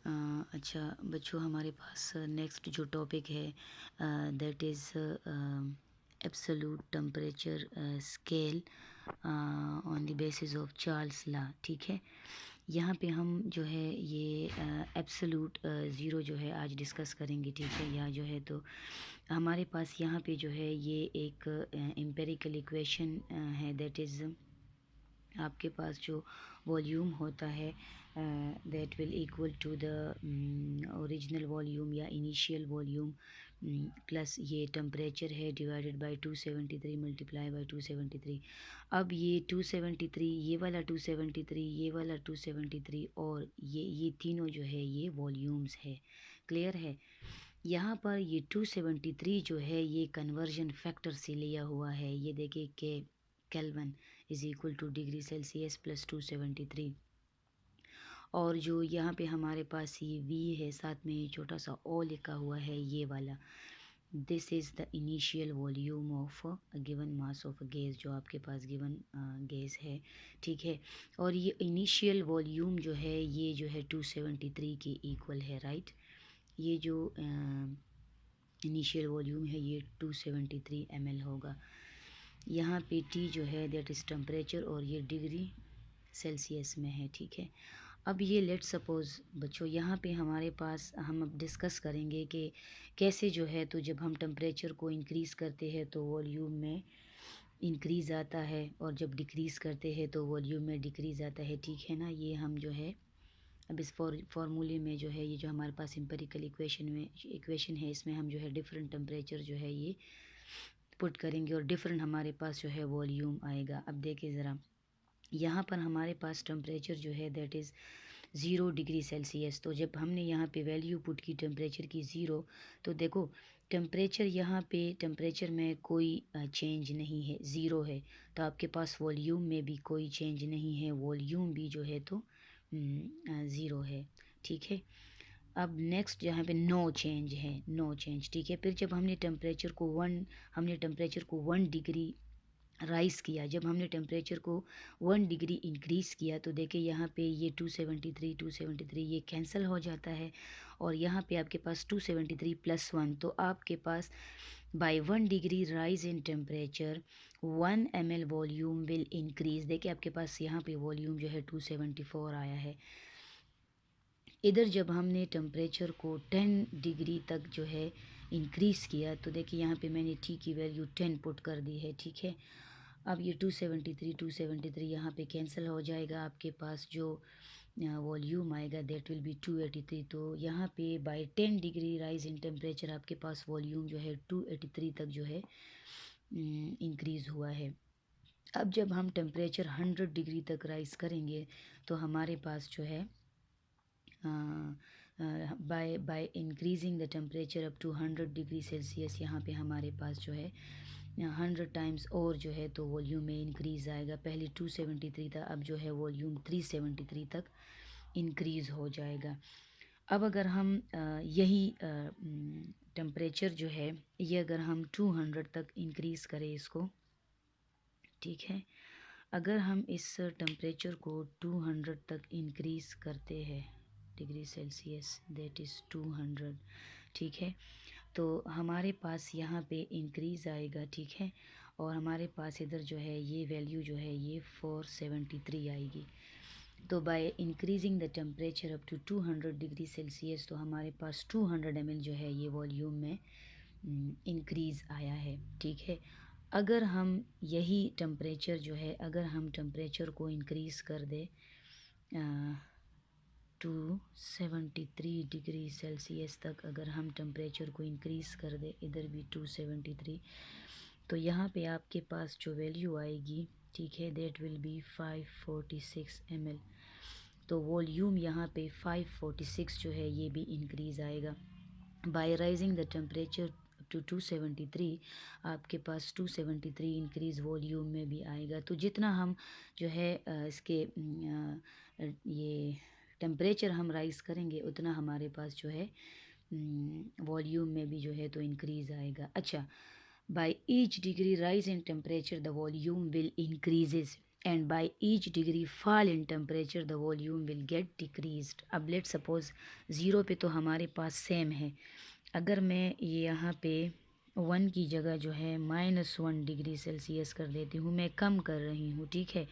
अच्छा बच्चों, हमारे पास नेक्स्ट जो टॉपिक है that is absolute temperature scale on the basis of Charles law. ठीक है, यहाँ पे हम जो है ये एब्सोल्यूट ज़ीरो जो है आज डिस्कस करेंगे। ठीक है, या जो है तो हमारे पास यहाँ पे जो है ये एक एम्पेरिकल इक्वेशन है दैट इज़ आपके पास जो वॉल्यूम होता है that will equal to the original volume या इनिशियल वॉल्यूम प्लस ये टेम्परेचर है डिवाइडेड बाय 273 मल्टीप्लाई बाय 273। अब ये 273, ये वाला 273, ये वाला 273 और ये तीनों जो है ये वॉल्यूम्स है। क्लियर है? यहाँ पर ये 273 जो है ये कन्वर्जन फैक्टर से लिया हुआ है। ये देखिए कि kelvin is equal two degree Celsius plus 273। और जो यहाँ पे हमारे पास ये V है, साथ में छोटा सा O लिखा हुआ है, ये वाला this is the initial volume of given mass of gas, जो आपके पास गिवन गैस है। ठीक है, और ये इनिशियल वॉल्यूम जो है ये जो है 273 के इक्वल है। राइट, ये जो इनिशियल वॉल्यूम है ये 273 ml होगा। यहाँ पे T जो है दैट इज़ टेम्परेचर और ये डिग्री सेल्सियस में है। ठीक है, अब ये लेट सपोज़ बच्चों यहाँ पे हमारे पास हम अब डिस्कस करेंगे कि कैसे जो है तो जब हम टेम्परेचर को इंक्रीज़ करते हैं तो वॉल्यूम में इंक्रीज़ आता है और जब डिक्रीज़ करते हैं तो वॉल्यूम में डिक्रीज़ आता है। ठीक है ना, ये हम जो है अब इस फार्मूले में जो है ये जो हमारे पास एम्पिरिकल इक्वेशन है इसमें हम जो है डिफरेंट टेम्परेचर जो है ये पुट करेंगे और डिफरेंट हमारे पास जो है वॉल्यूम आएगा। अब देखिए ज़रा, यहाँ पर हमारे पास टेम्परेचर जो है दैट इज़ 0 डिग्री सेल्सियस। तो जब हमने यहाँ पे वैल्यू पुट की टेम्परेचर की 0, तो देखो टेम्परेचर यहाँ पे टेम्परेचर में कोई चेंज नहीं है, ज़ीरो है। तो आपके पास वॉल्यूम में भी कोई चेंज नहीं है, वॉल्यूम भी जो है तो ज़ीरो है। ठीक है, अब नेक्स्ट जहाँ पे नो चेंज है, नो चेंज। ठीक है, फिर जब हमने टेम्परेचर को 1 डिग्री राइज़ किया, जब हमने टेम्परेचर को 1 डिग्री इंक्रीज़ किया तो देखिए यहाँ पे ये 273 ये कैंसिल हो जाता है और यहाँ पे आपके पास 273 प्लस 1, तो आपके पास by 1 degree rise in temperature 1 ml volume will increase. देखिए आपके पास यहाँ पे वॉल्यूम जो है 274 आया है। इधर जब हमने टेम्परेचर को 10 डिग्री तक जो है इंक्रीज़ किया तो देखिए यहाँ पे मैंने T की वैल्यू 10 पुट कर दी है। ठीक है, अब ये 273 यहाँ पे कैंसिल हो जाएगा, आपके पास जो वॉल्यूम आएगा दैट विल बी 283। तो यहाँ पे by 10 degree rise in temperature आपके पास वॉल्यूम जो है 283 तक जो है इंक्रीज़ हुआ है। अब जब हम टेम्परेचर 100 डिग्री तक राइज़ करेंगे तो हमारे पास जो है by increasing the temperature up to 100 degree Celsius, यहाँ पे हमारे पास जो है 100 टाइम्स और जो है तो वॉल्यूम में इंक्रीज़ आएगा। पहले 273 था, अब जो है वॉल्यूम 373 तक इंक्रीज़ हो जाएगा। अब अगर हम यही टेम्परेचर जो है ये अगर हम 200 तक इंक्रीज़ करें इसको, ठीक है, अगर हम इस टेम्परेचर को 200 तक इंक्रीज़ करते हैं डिग्री सेल्सियस दैट इज़ 200। ठीक है, तो हमारे पास यहाँ पे इंक्रीज़ आएगा। ठीक है, और हमारे पास इधर जो है ये वैल्यू जो है ये 473 आएगी। तो by increasing the temperature up to 200 degree Celsius तो हमारे पास 200 ml जो है ये वॉल्यूम में इंक्रीज़ आया है। ठीक है, अगर हम यही टेम्परेचर जो है अगर हम टेम्परेचर को इंक्रीज़ कर दे 273 डिग्री सेल्सियस तक, अगर हम टेम्परेचर को इंक्रीज़ कर दे इधर भी 273, तो यहाँ पे आपके पास जो वैल्यू आएगी, ठीक है, दैट विल बी 546 ml। तो वॉल्यूम यहाँ पे 546 जो है ये भी इंक्रीज़ आएगा। By rising the temperature to 273 आपके पास 273 इंक्रीज़ वॉल्यूम में भी आएगा। तो जितना हम जो है इसके ये टेम्परेचर हम राइज़ करेंगे उतना हमारे पास जो है वॉल्यूम में भी जो है तो इंक्रीज़ आएगा। अच्छा, by each degree rise in temperature the volume will increases. and by each degree fall in temperature the volume will get decreased. अब लेट सपोज 0 पे तो हमारे पास सेम है, अगर मैं ये यहाँ पे 1 की जगह जो है -1 डिग्री सेल्सियस कर देती हूँ, मैं कम कर रही हूँ, ठीक है।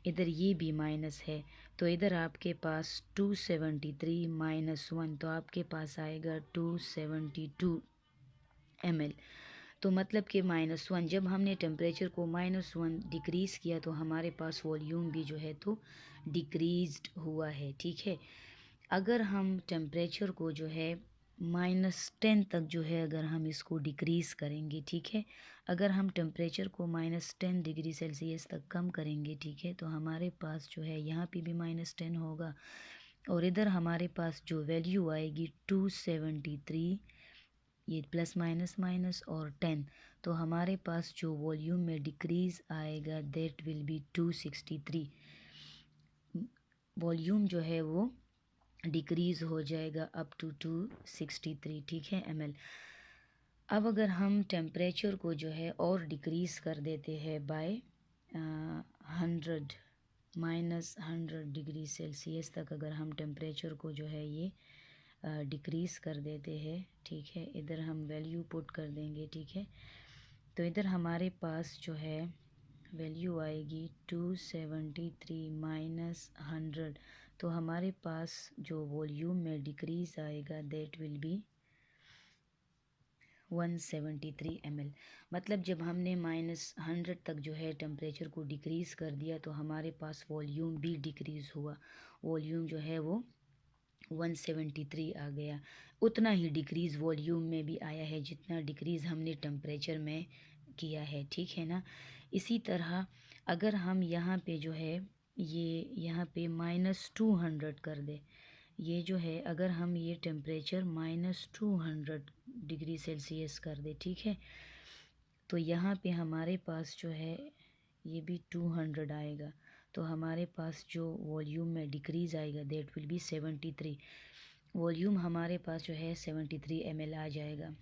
इधर ये भी माइनस है, तो इधर आपके पास 273 -1, तो आपके पास आएगा 272 ml। तो मतलब कि -1, जब हमने टेम्परेचर को -1 डिक्रीज़ किया तो हमारे पास वॉल्यूम भी जो है तो डिक्रीज़्ड हुआ है, ठीक है। अगर हम टेम्परेचर को जो है -10 तक जो है अगर हम इसको डिक्रीज़ करेंगे, ठीक है, अगर हम टेम्परेचर को -10 डिग्री सेल्सियस तक कम करेंगे, ठीक है, तो हमारे पास जो है यहाँ पे भी -10 होगा और इधर हमारे पास जो वैल्यू आएगी 273, ये प्लस माइनस माइनस और 10, तो हमारे पास जो वॉल्यूम में डिक्रीज़ आएगा दैट विल बी 263। वॉल्यूम जो है वो डिक्रीज़ हो जाएगा अप टू 263, ठीक है, ml। अब अगर हम टेम्परेचर को जो है और डिक्रीज़ कर देते हैं बाय 100 -100 डिग्री सेल्सियस तक अगर हम टेम्परेचर को जो है ये डिक्रीज़ कर देते हैं, ठीक है, इधर हम वैल्यू पुट कर देंगे, ठीक है, तो इधर हमारे पास जो है वैल्यू आएगी 273 -100, तो हमारे पास जो वॉल्यूम में डिक्रीज़ आएगा दैट विल बी 173 ml। मतलब जब हमने -100 तक जो है टेम्परेचर को डिक्रीज़ कर दिया तो हमारे पास वॉल्यूम भी डिक्रीज़ हुआ, वॉल्यूम जो है वो 173 आ गया। उतना ही डिक्रीज़ वॉल्यूम में भी आया है जितना डिक्रीज़ हमने टेम्परेचर में किया है, ठीक है ना। इसी तरह अगर हम यहाँ पे जो है ये यहाँ पे -200 कर दे, ये जो है अगर हम ये टेम्परेचर -200 डिग्री सेल्सियस कर दे, ठीक है, तो यहाँ पे हमारे पास जो है ये भी 200 आएगा, तो हमारे पास जो वॉल्यूम में डिक्रीज़ आएगा दैट विल बी 73। वॉल्यूम हमारे पास जो है 73 ml आ जाएगा।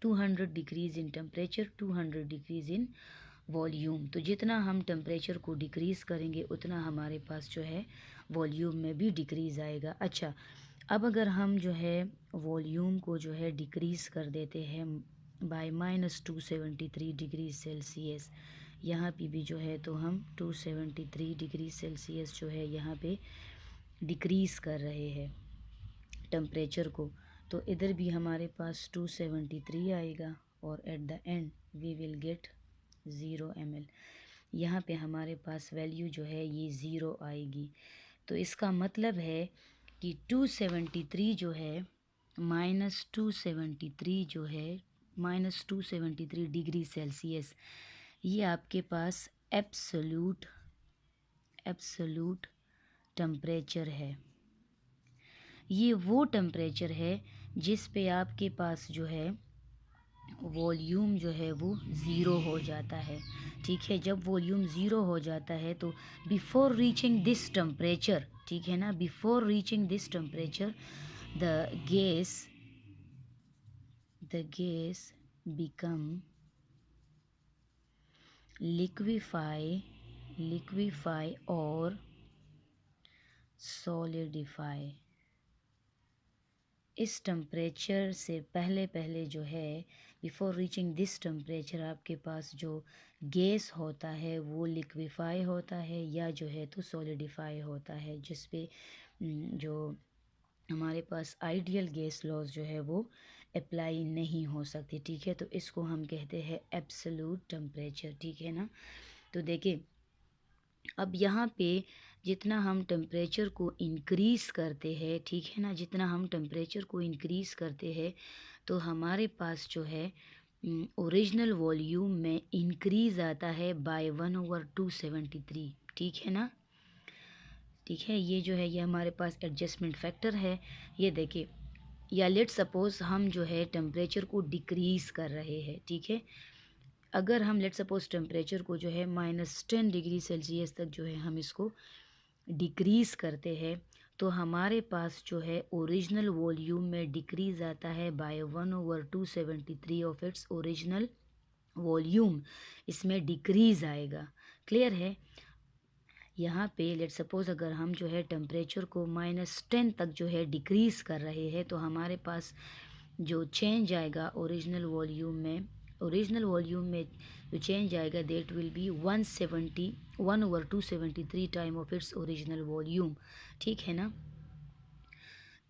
200 decrease in temperature, 200 decrease in volume, तो जितना हम टेम्परेचर को डिक्रीज़ करेंगे उतना हमारे पास जो है वॉल्यूम में भी डिक्रीज़ आएगा। अच्छा, अब अगर हम जो है वॉल्यूम को जो है डिक्रीज़ कर देते हैं बाय -273 डिग्री सेल्सियस, यहाँ पे भी जो है तो हम 273 डिग्री सेल्सियस जो है यहाँ पे डिक्रीज़ कर रहे हैं टेम्परेचर को, तो इधर भी हमारे पास 273 आएगा और at the end we will get 0 ml। यहाँ पे हमारे पास वैल्यू जो है ये 0 आएगी, तो इसका मतलब है कि 273 जो है -273 जो है -273 डिग्री सेल्सियस, ये आपके पास एब्सोल्यूट टेम्परेचर है। ये वो टेम्परेचर है जिस पे आपके पास जो है वॉल्यूम जो है वो ज़ीरो हो जाता है, ठीक है। जब वॉल्यूम ज़ीरो हो जाता है तो बिफोर रीचिंग दिस टेम्परेचर, ठीक है ना, before reaching this temperature the gas become liquefy और सॉलिडिफाई। इस टेम्परेचर से पहले जो है बिफोर रीचिंग दिस टेम्परेचर आपके पास जो गैस होता है वो लिक्विफाई होता है या जो है तो सॉलिडिफाई होता है, जिस पे जो हमारे पास आइडियल गैस लॉज जो है वो अप्लाई नहीं हो सकती, ठीक है। तो इसको हम कहते हैं एब्सोल्यूट टेम्परेचर, ठीक है ना। तो देखिए अब यहाँ पे जितना हम टेम्परेचर को इंक्रीज़ करते हैं, ठीक है ना, जितना हम टेम्परेचर को इंक्रीज़ करते हैं तो हमारे पास जो है ओरिजिनल वॉल्यूम में इंक्रीज़ आता है बाय 1/273, ठीक है ना, ठीक है। ये जो है ये हमारे पास एडजस्टमेंट फैक्टर है, ये देखिए, या लेट सपोज़ हम जो है टेम्परेचर को डिक्रीज़ कर रहे हैं, ठीक है। अगर हम लेट सपोज़ टेम्परेचर को जो है -10 डिग्री सेल्सियस तक जो है हम इसको डिक्रीज़ करते हैं तो हमारे पास जो है ओरिजिनल वॉल्यूम में डिक्रीज़ आता है by 1/273 of its original volume, इसमें डिक्रीज़ आएगा, क्लियर है। यहाँ पे लेट सपोज़ अगर हम जो है टेम्परेचर को -10 तक जो है डिक्रीज़ कर रहे हैं तो हमारे पास जो चेंज आएगा ओरिजिनल वॉल्यूम में जो चेंज आएगा that will B 1/273 time of its original volume, ठीक है ना।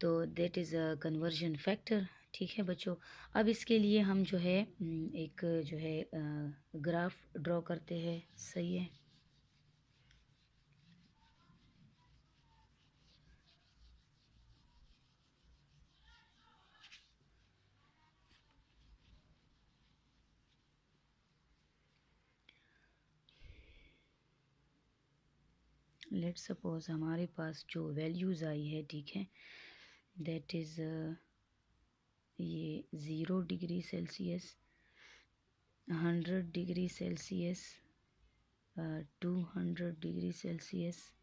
तो that is a conversion factor, ठीक है बच्चों। अब इसके लिए हम जो है एक जो है ग्राफ ड्रॉ करते हैं, सही है। लेट सपोज हमारे पास जो वैल्यूज़ आई है, ठीक है, दैट इज़ ये 0 degree Celsius, 100 degree Celsius, 200 degree Celsius,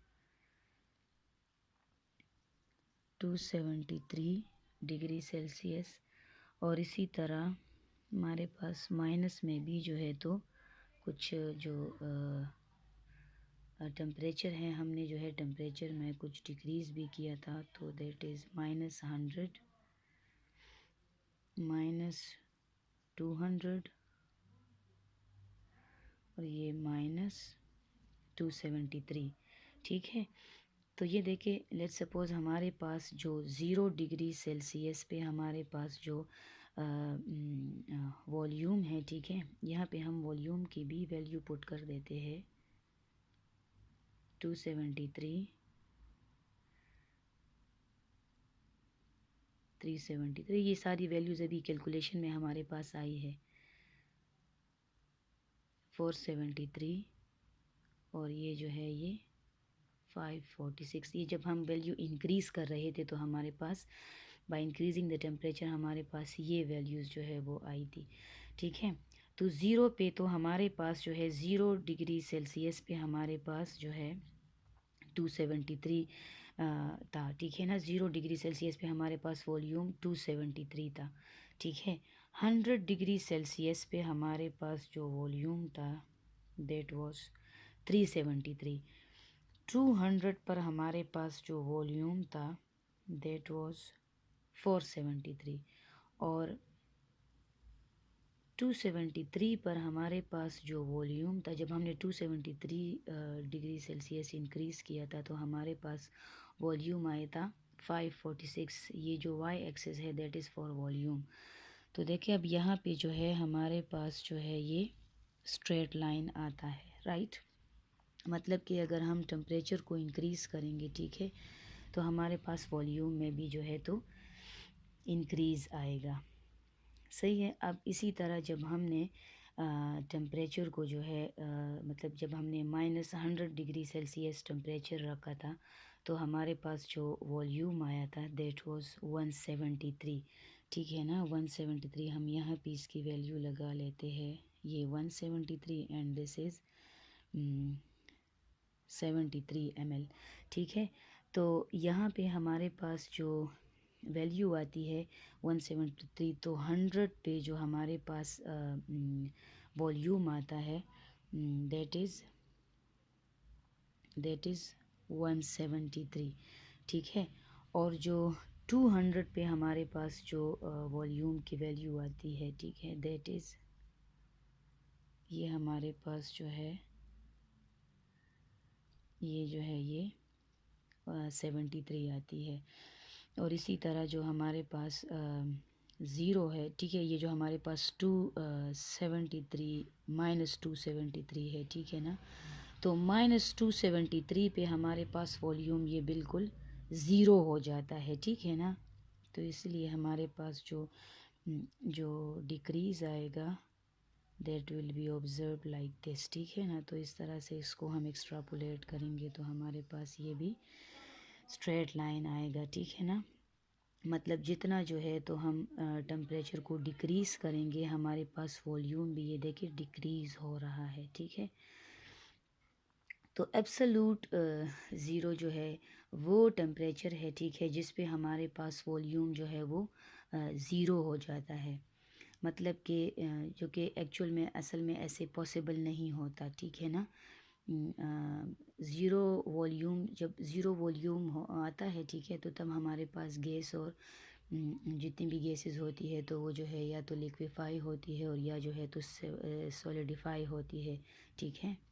273 degree Celsius, और इसी तरह हमारे पास माइनस में भी जो है तो कुछ जो टेम्परेचर है, हमने जो है टेम्परेचर में कुछ डिक्रीज़ भी किया था, तो दैट इज़ -100, -200 और ये -273, ठीक है। तो ये देखिए, लेट्स सपोज़ हमारे पास जो 0 डिग्री सेल्सियस पे हमारे पास जो वॉल्यूम है, ठीक है, यहाँ पे हम वॉल्यूम की भी वैल्यू पुट कर देते हैं 273, 373, ये सारी वैल्यूज़ अभी कैलकुलेशन में हमारे पास आई है, 473 और ये जो है ये 546। ये जब हम वैल्यू इंक्रीज़ कर रहे थे तो हमारे पास बाय इंक्रीजिंग द टेम्परेचर हमारे पास ये वैल्यूज़ जो है वो आई थी, ठीक है। तो ज़ीरो पे तो हमारे पास जो है 0 डिग्री सेल्सियस पे हमारे पास जो है 273 था, ठीक है ना। 0 डिग्री सेल्सियस पे हमारे पास वॉल्यूम 273 था, ठीक है। 100 डिग्री सेल्सियस पे हमारे पास जो वॉल्यूम था दैट वाज 373। 200 पर हमारे पास जो वॉल्यूम था दैट वाज 473 और 273 पर हमारे पास जो वॉल्यूम था, जब हमने 273 डिग्री सेल्सियस इंक्रीज़ किया था तो हमारे पास वॉल्यूम आया था 546। ये जो वाई एक्सिस है दैट इज़ फॉर वॉल्यूम। तो देखिए अब यहाँ पे जो है हमारे पास जो है ये स्ट्रेट लाइन आता है, राइट। मतलब कि अगर हम टेम्परेचर को इंक्रीज़ करेंगे, ठीक है, तो हमारे पास वॉल्यूम में भी जो है तो इंक्रीज़ आएगा, सही है। अब इसी तरह जब हमने टेम्परेचर को जो है मतलब जब हमने -100 डिग्री सेल्सियस टेम्परेचर रखा था तो हमारे पास जो वॉल्यूम आया था दैट वाज 173, ठीक है ना। 173 हम यहाँ पे इसकी वैल्यू लगा लेते हैं, ये 173 एंड दिस इज़ 73 ml, ठीक है। तो यहाँ पे हमारे पास जो वैल्यू आती है 173, तो 100 पे जो हमारे पास वॉल्यूम आता है दैट इज़ 173, ठीक है। और जो 200 पे हमारे पास जो वॉल्यूम की वैल्यू आती है, ठीक है, दैट इज़ ये हमारे पास जो है ये 73 आती है। और इसी तरह जो हमारे पास ज़ीरो है, ठीक है, ये जो हमारे पास 273 -273 है, ठीक है ना। तो -273 पे हमारे पास वॉल्यूम ये बिल्कुल ज़ीरो हो जाता है, ठीक है ना। तो इसलिए हमारे पास जो डिक्रीज़ आएगा that will B observe like this, ठीक है ना। तो इस तरह से इसको हम एक्सट्रापोलेट करेंगे तो हमारे पास ये भी स्ट्रेट लाइन आएगा, ठीक है ना। मतलब जितना जो है तो हम टेम्परेचर को डिक्रीज़ करेंगे हमारे पास वॉल्यूम भी ये देखिए डिक्रीज़ हो रहा है, ठीक है। तो एब्सोल्यूट ज़ीरो जो है वो टेम्परेचर है, ठीक है, जिस पे हमारे पास वॉल्यूम जो है वो ज़ीरो हो जाता है। मतलब कि जो कि एक्चुअल में असल में ऐसे पॉसिबल नहीं होता, ठीक है ना। ज़ीरो वॉल्यूम, जब ज़ीरो वॉल्यूम आता है, ठीक है, तो तब हमारे पास गैस और जितनी भी गैसेस होती है तो वो जो है या तो लिक्विफाई होती है और या जो है तो सॉलिडिफाई होती है, ठीक है।